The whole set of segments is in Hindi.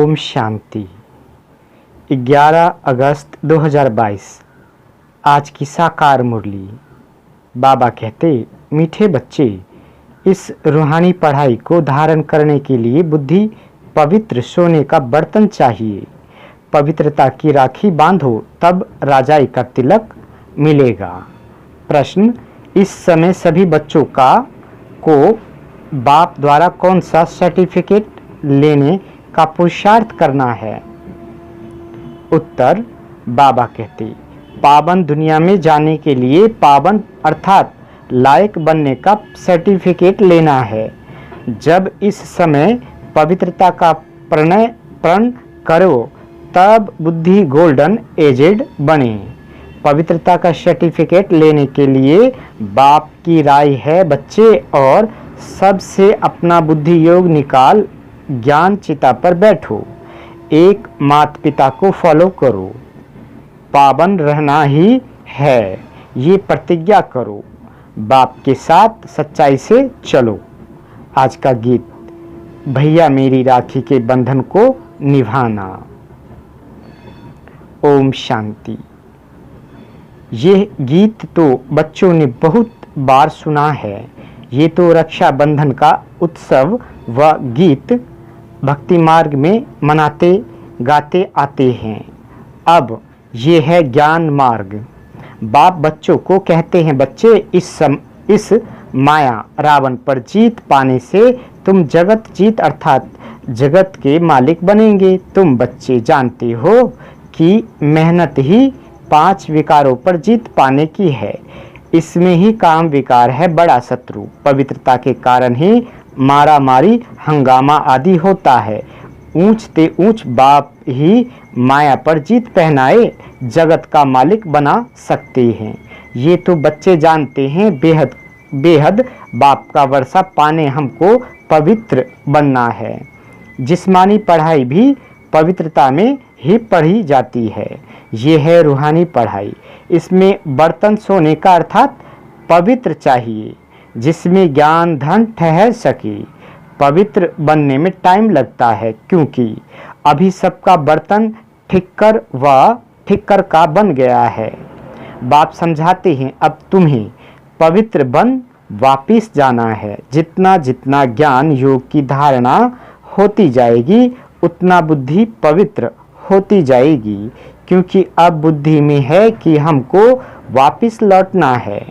ओम शांति। 11 अगस्त 2022 आज की साकार मुरली। बाबा कहते, मीठे बच्चे, इस रूहानी पढ़ाई को धारण करने के लिए बुद्धि पवित्र सोने का बर्तन चाहिए। पवित्रता की राखी बांधो, तब राजाई का तिलक मिलेगा। प्रश्न, इस समय सभी बच्चों को बाप द्वारा कौन सा सर्टिफिकेट लेने का पुरुषार्थ करना है? उत्तर, बाबा कहते, पावन दुनिया में जाने के लिए पावन अर्थात लायक बनने का सर्टिफिकेट लेना है। जब इस समय पवित्रता का प्रण करो, तब बुद्धि गोल्डन एजेड बने। पवित्रता का सर्टिफिकेट लेने के लिए बाप की राय है, बच्चे, और सबसे अपना बुद्धि योग निकाल ज्ञान चिता पर बैठो। एक माता पिता को फॉलो करो, पावन रहना ही है, ये प्रतिज्ञा करो। बाप के साथ सच्चाई से चलो। आज का गीत, भैया मेरी राखी के बंधन को निभाना। ओम शांति। ये गीत तो बच्चों ने बहुत बार सुना है। ये तो रक्षाबंधन का उत्सव व गीत भक्ति मार्ग में मनाते गाते आते हैं। अब ये है ज्ञान मार्ग। बाप बच्चों को कहते हैं, बच्चे, इस माया रावण पर जीत पाने से तुम जगत जीत अर्थात जगत के मालिक बनेंगे। तुम बच्चे जानते हो कि मेहनत ही 5 विकारों पर जीत पाने की है। इसमें ही काम विकार है बड़ा शत्रु। पवित्रता के कारण ही मारा मारी हंगामा आदि होता है। ऊंचते ऊंच बाप ही माया पर जीत पहनाए जगत का मालिक बना सकते हैं। ये तो बच्चे जानते हैं। बेहद बाप का वर्षा पाने हमको पवित्र बनना है। जिस्मानी पढ़ाई भी पवित्रता में ही पढ़ी जाती है। ये है रूहानी पढ़ाई। इसमें बर्तन सोने का अर्थात पवित्र चाहिए, जिसमें ज्ञान धन ठहर सके। पवित्र बनने में टाइम लगता है, क्योंकि अभी सबका बर्तन ठिक्कर का बन गया है। बाप समझाते हैं, अब तुम्हें पवित्र बन वापिस जाना है। जितना जितना ज्ञान योग की धारणा होती जाएगी, उतना बुद्धि पवित्र होती जाएगी, क्योंकि अब बुद्धि में है कि हमको वापिस लौटना है।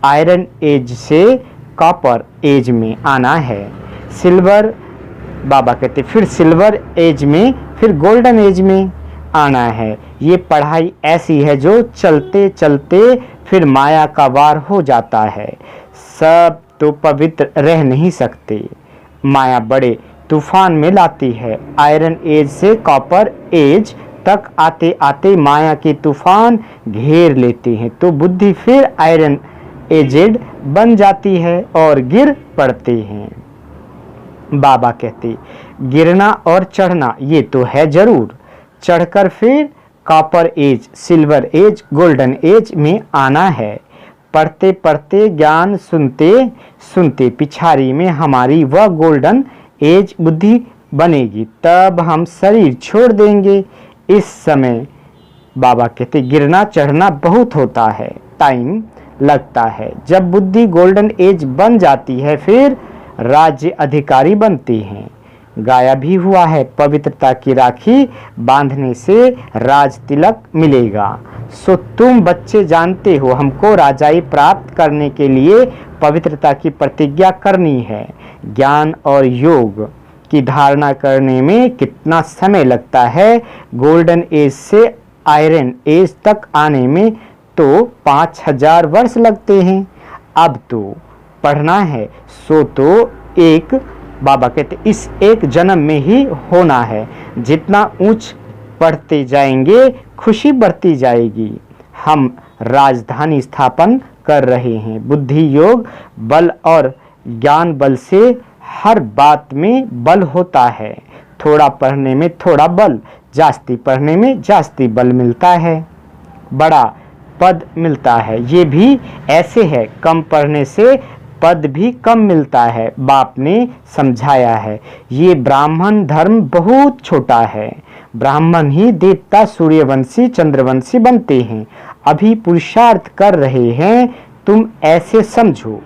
आयरन एज से कॉपर एज में आना है। सिल्वर, बाबा कहते, फिर सिल्वर एज में, फिर गोल्डन एज में आना है। ये पढ़ाई ऐसी है जो चलते चलते फिर माया का वार हो जाता है। सब तो पवित्र रह नहीं सकते। माया बड़े तूफान में लाती है। आयरन एज से कॉपर एज तक आते आते माया के तूफान घेर लेते हैं, तो बुद्धि फिर आयरन एजेड बन जाती है और गिर पड़ते हैं। बाबा कहते, गिरना और चढ़ना ये तो है जरूर। चढ़कर फिर copper age, silver age, golden age में आना है। पढ़ते पढ़ते ज्ञान सुनते सुनते पिछाड़ी में हमारी वह गोल्डन एज बुद्धि बनेगी, तब हम शरीर छोड़ देंगे। इस समय बाबा कहते, गिरना चढ़ना बहुत होता है, टाइम लगता है। जब बुद्धि गोल्डन एज बन जाती है, फिर राज्य अधिकारी बनते हैं। गाया भी हुआ है, पवित्रता की राखी बांधने से राज तिलक मिलेगा। सो तुम बच्चे जानते हो, हमको राजाई प्राप्त करने के लिए पवित्रता की प्रतिज्ञा करनी है। ज्ञान और योग की धारणा करने में कितना समय लगता है। गोल्डन एज से आयरन एज तक आने में तो 5000 वर्ष लगते हैं। अब तो पढ़ना है, सो तो बाबा कहते, इस एक जन्म में ही होना है। जितना ऊंच पढ़ते जाएंगे, खुशी बढ़ती जाएगी। हम राजधानी स्थापन कर रहे हैं। बुद्धि योग बल और ज्ञान बल से हर बात में बल होता है। थोड़ा पढ़ने में थोड़ा बल, जास्ती पढ़ने में जास्ती बल मिलता है, बड़ा पद मिलता है। ये भी ऐसे है, कम पढ़ने से पद भी कम मिलता है। बाप ने समझाया है, ये ब्राह्मण धर्म बहुत छोटा है। ब्राह्मण ही देवता, सूर्यवंशी, चंद्रवंशी बनते हैं। अभी पुरुषार्थ कर रहे हैं, तुम ऐसे समझो।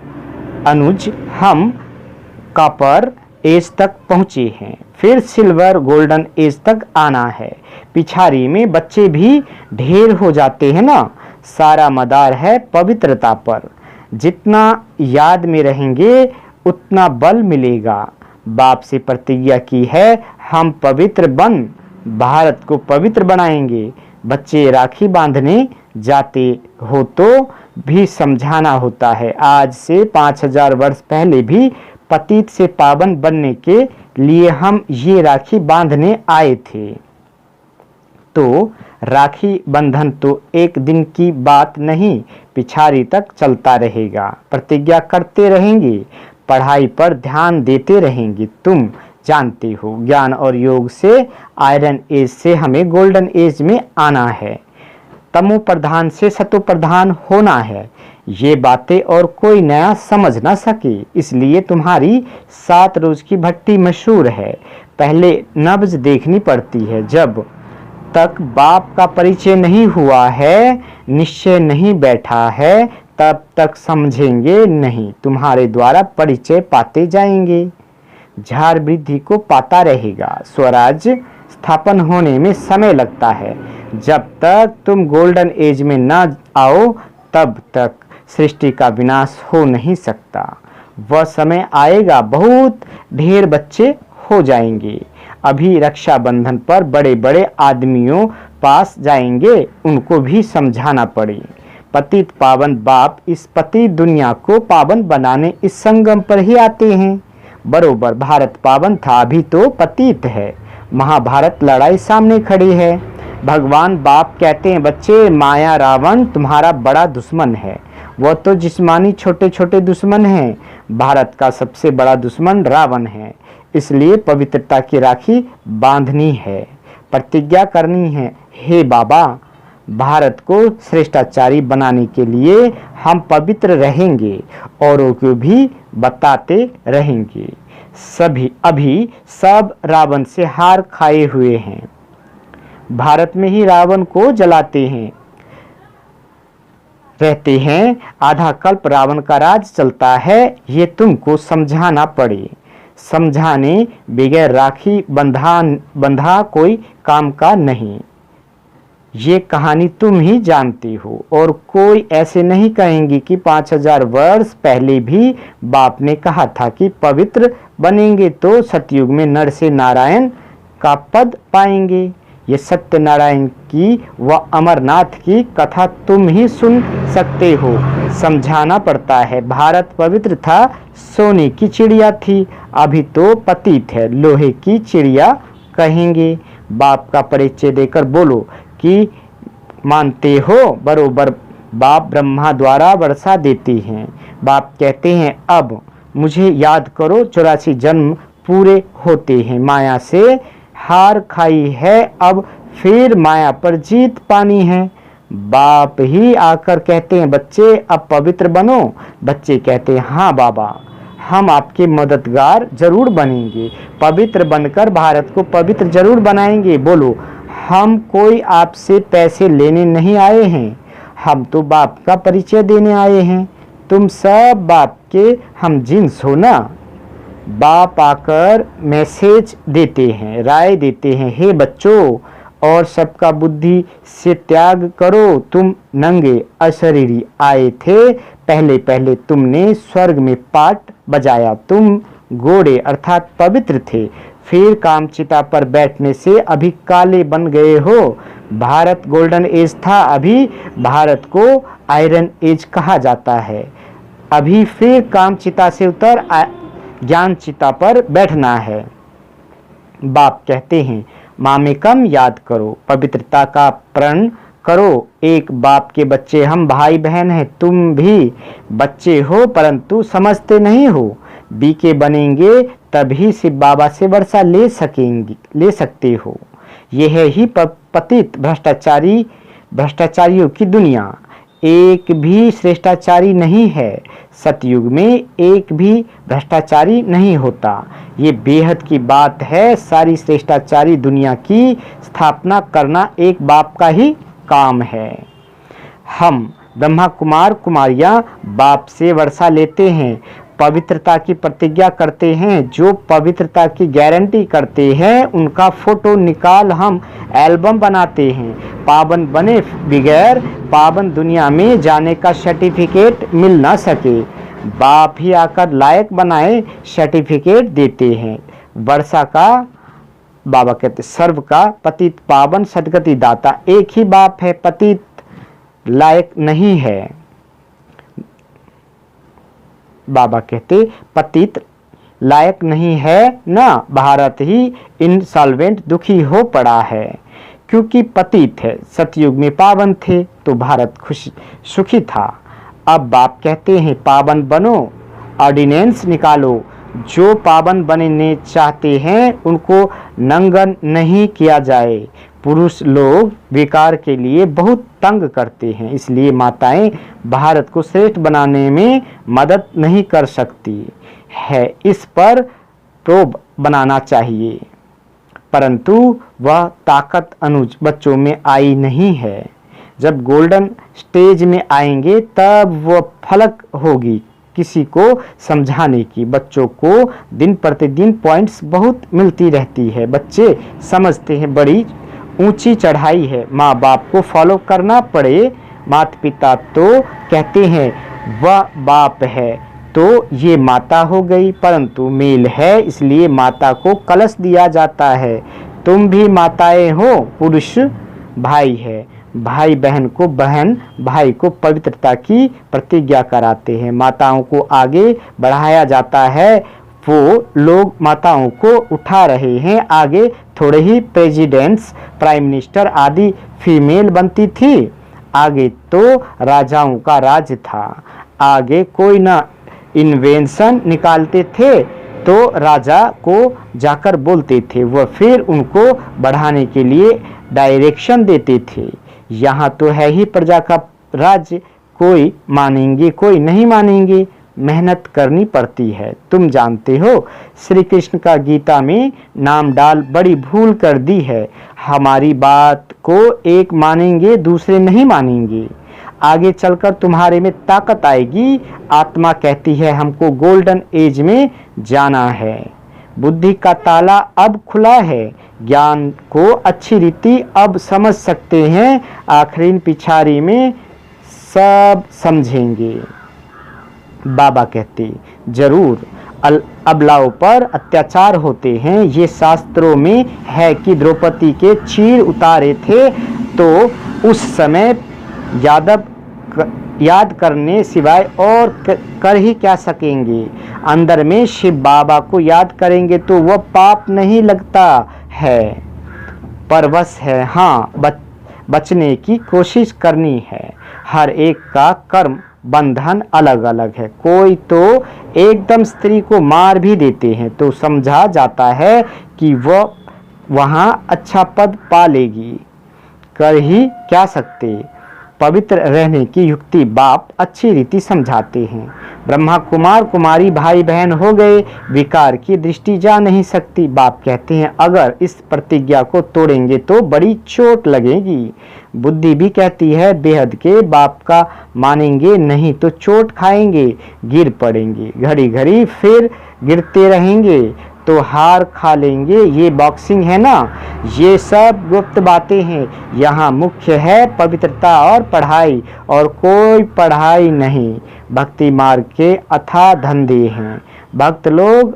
अनुज, हम कॉपर एज तक पहुँचे हैं, फिर सिल्वर गोल्डन एज तक आना है। पिछाड़ी में बच्चे भी ढेर हो जाते हैं ना। सारा मदार है पवित्रता पर। जितना याद में रहेंगे उतना बल मिलेगा। बाप से प्रतिज्ञा की है, हम पवित्र बन भारत को पवित्र बनाएंगे। बच्चे राखी बांधने जाते हो तो भी समझाना होता है, आज से 5000 वर्ष पहले भी पतित से पावन बनने के लिए हम ये राखी बांधने आए थे। तो राखी बंधन तो एक दिन की बात नहीं, पिछाड़ी तक चलता रहेगा। प्रतिज्ञा करते रहेंगे, पढ़ाई पर ध्यान देते रहेंगे। तुम जानते हो, ज्ञान और योग से आयरन एज से हमें गोल्डन एज में आना है। तमो प्रधान से सतो प्रधान होना है। ये बातें और कोई नया समझ ना सके, इसलिए तुम्हारी 7 रोज की भट्टी मशहूर है। पहले नब्ज देखनी पड़ती है। जब तक बाप का परिचय नहीं हुआ है, निश्चय नहीं बैठा है, तब तक समझेंगे नहीं। तुम्हारे द्वारा परिचय पाते जाएंगे, झार वृद्धि को पाता रहेगा। स्वराज्य स्थापन होने में समय लगता है। जब तक तुम गोल्डन एज में ना आओ, तब तक सृष्टि का विनाश हो नहीं सकता। वह समय आएगा, बहुत ढेर बच्चे हो जाएंगे। अभी रक्षाबंधन पर बड़े बड़े आदमियों पास जाएंगे, उनको भी समझाना पड़े। पतित पावन बाप इस पतित दुनिया को पावन बनाने इस संगम पर ही आते हैं। बरोबर भारत पावन था, अभी तो पतित है। महाभारत लड़ाई सामने खड़ी है। भगवान बाप कहते हैं, बच्चे, माया रावण तुम्हारा बड़ा दुश्मन है। वह तो जिस्मानी छोटे छोटे दुश्मन हैं, भारत का सबसे बड़ा दुश्मन रावण है। इसलिए पवित्रता की राखी बांधनी है, प्रतिज्ञा करनी है। हे बाबा, भारत को श्रेष्ठाचारी बनाने के लिए हम पवित्र रहेंगे, औरों को भी बताते रहेंगे। अभी सब रावण से हार खाए हुए हैं। भारत में ही रावण को जलाते हैं रहते हैं। आधा कल्प रावण का राज चलता है, ये तुमको समझाना पड़े। समझाने बगैर राखी बंधा कोई काम का नहीं। ये कहानी तुम ही जानती हो, और कोई ऐसे नहीं कहेंगे कि 5000 वर्ष पहले भी बाप ने कहा था कि पवित्र बनेंगे तो सतयुग में नर से नारायण का पद पाएंगे। ये सत्यनारायण की व अमरनाथ की कथा तुम ही सुन सकते हो। समझाना पड़ता है, भारत पवित्र था, सोने की चिड़िया थी, अभी तो पतित है, लोहे की चिड़िया कहेंगे। बाप का परिचय देकर बोलो कि मानते हो। बरोबर बाप ब्रह्मा द्वारा वर्षा देती हैं। बाप कहते हैं, अब मुझे याद करो, 84 जन्म पूरे होते हैं। माया से हार खाई है, अब फिर माया पर जीत पानी है। बाप ही आकर कहते हैं, बच्चे अब पवित्र बनो। बच्चे कहते हैं, हाँ बाबा, हम आपके मददगार जरूर बनेंगे, पवित्र बनकर भारत को पवित्र जरूर बनाएंगे। बोलो, हम कोई आपसे पैसे लेने नहीं आए हैं, हम तो बाप का परिचय देने आए हैं। तुम सब बाप के हम जिन्स हो ना। बाप आकर मैसेज देते हैं, राय देते हैं, हे बच्चों, और सबका बुद्धि से त्याग करो। तुम नंगे अशरीरी आए थे, पहले पहले तुमने स्वर्ग में पाट बजाया। तुम घोड़े अर्थात पवित्र थे, फिर कामचिता पर बैठने से अभी काले बन गए हो। भारत गोल्डन एज था, अभी भारत को आयरन एज कहा जाता है। अभी फिर कामचिता से उतर ज्ञान चिता पर बैठना है। बाप कहते हैं, मामेकम याद करो, पवित्रता का प्रण करो। एक बाप के बच्चे हम भाई बहन हैं। तुम भी बच्चे हो, परंतु समझते नहीं हो। बीके बनेंगे तभी शिव बाबा से वर्षा ले सकते हो। यह है ही पतित भ्रष्टाचारियों की दुनिया। एक भी श्रेष्ठाचारी नहीं है। सतयुग में एक भी भ्रष्टाचारी नहीं होता। ये बेहद की बात है। सारी श्रेष्ठाचारी दुनिया की स्थापना करना एक बाप का ही काम है। हम ब्रह्मा कुमार कुमारियां बाप से वर्षा लेते हैं, पवित्रता की प्रतिज्ञा करते हैं। जो पवित्रता की गारंटी करते हैं उनका फोटो निकाल हम एल्बम बनाते हैं। पावन बने बगैर पावन दुनिया में जाने का सर्टिफिकेट मिल ना सके, बाप ही आकर लायक बनाए सर्टिफिकेट देते हैं। वर्षा का बाबा कहते सर्व का पतित पावन सदगति दाता एक ही बाप है, पतित लायक नहीं है। बाबा कहते पतित लायक नहीं है ना, भारत ही इंसॉल्वेंट दुखी हो पड़ा है क्योंकि पतित है। सतयुग में पावन थे तो भारत खुश सुखी था। अब बाप कहते हैं पावन बनो, ऑर्डिनेंस निकालो। जो पावन बनने चाहते हैं उनको नंगन नहीं किया जाए। पुरुष लोग विकार के लिए बहुत तंग करते हैं, इसलिए माताएं भारत को श्रेष्ठ बनाने में मदद नहीं कर सकती है। इस पर प्रोब बनाना चाहिए, परंतु वह ताकत अनुज बच्चों में आई नहीं है। जब गोल्डन स्टेज में आएंगे तब वह फलक होगी किसी को समझाने की। बच्चों को दिन प्रतिदिन पॉइंट्स बहुत मिलती रहती है। बच्चे समझते हैं बड़ी ऊंची चढ़ाई है, माँ बाप को फॉलो करना पड़े। माता पिता तो कहते हैं वह बाप है तो ये माता हो गई, परंतु मेल है इसलिए माता को कलश दिया जाता है। तुम भी माताएं हो, पुरुष भाई है। भाई बहन को, बहन भाई को पवित्रता की प्रतिज्ञा कराते हैं। माताओं को आगे बढ़ाया जाता है। वो लोग माताओं को उठा रहे हैं आगे। थोड़े ही प्रेसिडेंट्स, प्राइम मिनिस्टर आदि फीमेल बनती थी। आगे तो राजाओं का राज था। आगे कोई ना इन्वेंशन निकालते थे तो राजा को जाकर बोलते थे, वह फिर उनको बढ़ाने के लिए डायरेक्शन देते थे। यहाँ तो है ही प्रजा का राज्य, कोई मानेंगे कोई नहीं मानेंगे, मेहनत करनी पड़ती है। तुम जानते हो श्री कृष्ण का गीता में नाम डाल बड़ी भूल कर दी है। हमारी बात को एक मानेंगे दूसरे नहीं मानेंगे। आगे चलकर तुम्हारे में ताकत आएगी। आत्मा कहती है हमको गोल्डन एज में जाना है। बुद्धि का ताला अब खुला है। ज्ञान को अच्छी रीति अब समझ सकते हैं। आखिरी पिछाड़ी में सब समझेंगे। बाबा कहते जरूर अबलाओं पर अत्याचार होते हैं। ये शास्त्रों में है कि द्रौपदी के चीर उतारे थे तो उस समय याद करने सिवाय और कर ही क्या सकेंगे। अंदर में शिव बाबा को याद करेंगे तो वह पाप नहीं लगता है, परवश है। हाँ, बचने की कोशिश करनी है। हर एक का कर्म बंधन अलग अलग है। कोई तो एकदम स्त्री को मार भी देते हैं तो समझा जाता है कि वह वहाँ अच्छा पद पा लेगी। कर ही क्या सकते। पवित्र रहने की युक्ति बाप अच्छी रीति समझाते हैं। ब्रह्मा कुमार कुमारी भाई बहन हो गए, विकार की दृष्टि जा नहीं सकती। बाप कहते हैं अगर इस प्रतिज्ञा को तोड़ेंगे तो बड़ी चोट लगेगी। बुद्धि भी कहती है बेहद के बाप का मानेंगे नहीं तो चोट खाएंगे, गिर पड़ेंगे। घड़ी घड़ी फिर गिरते रहेंगे तो हार खा लेंगे। ये बॉक्सिंग है ना, ये सब गुप्त बातें हैं। यहाँ मुख्य है पवित्रता और पढ़ाई, और कोई पढ़ाई नहीं। भक्ति मार्ग के अथाह धंधे हैं। भक्त लोग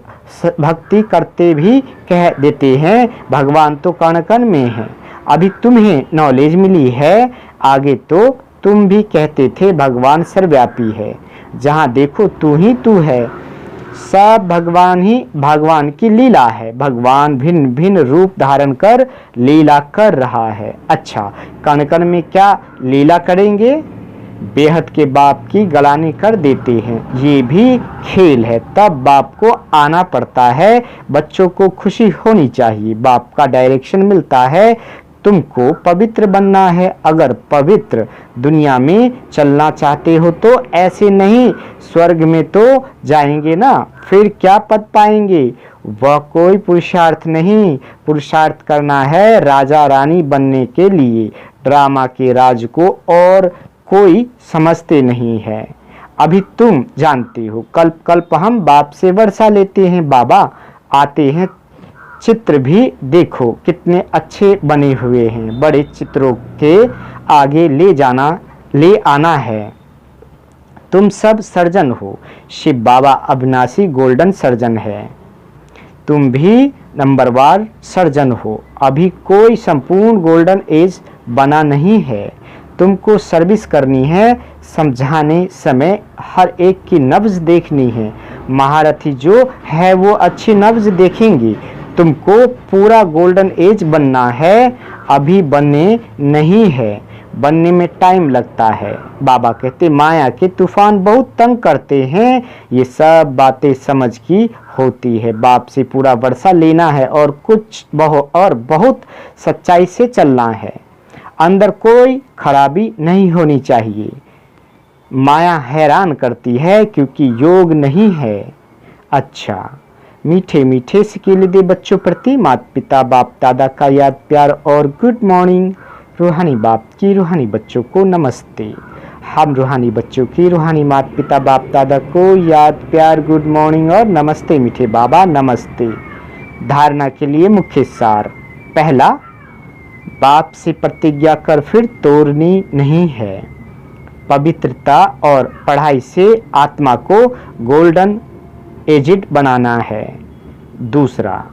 भक्ति करते भी कह देते हैं भगवान तो कण कण में है। अभी तुम्हें नॉलेज मिली है, आगे तो तुम भी कहते थे भगवान सर्वव्यापी है। जहाँ देखो तू ही तू है। सब भगवान ही भगवान की लीला है। भगवान भिन्न भिन्न रूप धारण कर लीला कर रहा है। अच्छा, कण कण में क्या लीला करेंगे। बेहद के बाप की गलानी कर देते हैं, ये भी खेल है। तब बाप को आना पड़ता है। बच्चों को खुशी होनी चाहिए। बाप का डायरेक्शन मिलता है तुमको पवित्र बनना है। अगर पवित्र दुनिया में चलना चाहते हो तो ऐसे नहीं, स्वर्ग में तो जाएंगे ना, फिर क्या पद पाएंगे? वह कोई पुरुषार्थ नहीं, पुरुषार्थ करना है राजा रानी बनने के लिए। ड्रामा के राज को और कोई समझते नहीं है। अभी तुम जानते हो, कल्प कल्प हम बाप से वर्षा लेते हैं। बाबा आते हैं, चित्र भी देखो कितने अच्छे बने हुए हैं। बड़े चित्रों के आगे ले आना है। तुम सब सर्जन हो। शिव बाबा अविनाशी गोल्डन सर्जन है। तुम भी नंबरवार सर्जन हो। अभी कोई संपूर्ण गोल्डन एज बना नहीं है। तुमको सर्विस करनी है। समझाने समय हर एक की नब्ज देखनी है। महारथी जो है वो अच्छी नब्ज देखेंगे। तुमको पूरा गोल्डन एज बनना है, अभी बनने नहीं है, बनने में टाइम लगता है। बाबा कहते माया के तूफान बहुत तंग करते हैं। ये सब बातें समझ की होती है। बाप से पूरा वर्षा लेना है और बहुत सच्चाई से चलना है। अंदर कोई खराबी नहीं होनी चाहिए। माया हैरान करती है क्योंकि योग नहीं है। अच्छा, मीठे मीठे सिकेले दे बच्चों प्रति माता पिता बाप दादा का याद प्यार और गुड मॉर्निंग। रूहानी बाप की रूहानी बच्चों को नमस्ते। हम रूहानी बच्चों की रूहानी माता पिता बाप दादा को याद प्यार गुड मॉर्निंग और नमस्ते मीठे बाबा नमस्ते। धारणा के लिए मुख्य सार। पहला, बाप से प्रतिज्ञा कर फिर तोड़नी नहीं है। पवित्रता और पढ़ाई से आत्मा को गोल्डन एजिड बनाना है। दूसरा,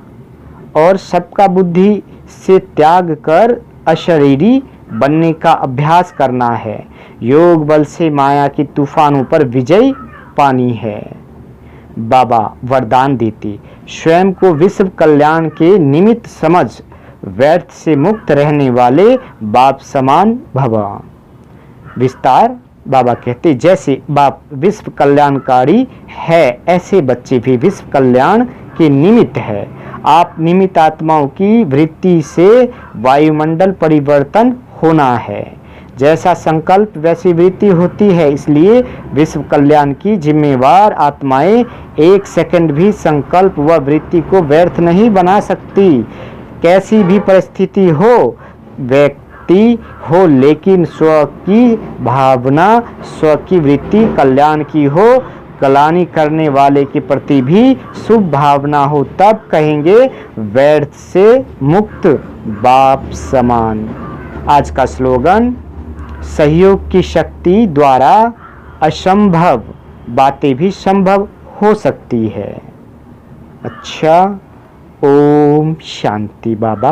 और सबका बुद्धि से त्याग कर अशरीरी बनने का अभ्यास करना है। योग बल से माया के तूफानों पर विजय पानी है। बाबा वरदान देते, स्वयं को विश्व कल्याण के निमित्त समझ, व्यर्थ से मुक्त रहने वाले बाप समान भवा। विस्तार। बाबा कहते जैसे बाप विश्व कल्याणकारी है, ऐसे बच्चे भी विश्व कल्याण के निमित्त है। आप निमित्त आत्माओं की वृत्ति से वायुमंडल परिवर्तन होना है। जैसा संकल्प वैसी वृत्ति होती है। इसलिए विश्व कल्याण की जिम्मेवार आत्माएं एक सेकंड भी संकल्प व वृत्ति को व्यर्थ नहीं बना सकती। कैसी भी परिस्थिति हो, व्यक्ति हो, लेकिन स्व की भावना, स्व की वृत्ति कल्याण की हो, कल्याणी करने वाले के प्रति भी शुभ भावना हो, तब कहेंगे व्यर्थ से मुक्त बाप समान। आज का स्लोगन, सहयोग की शक्ति द्वारा असंभव बातें भी संभव हो सकती है। अच्छा, ओम शांति बाबा।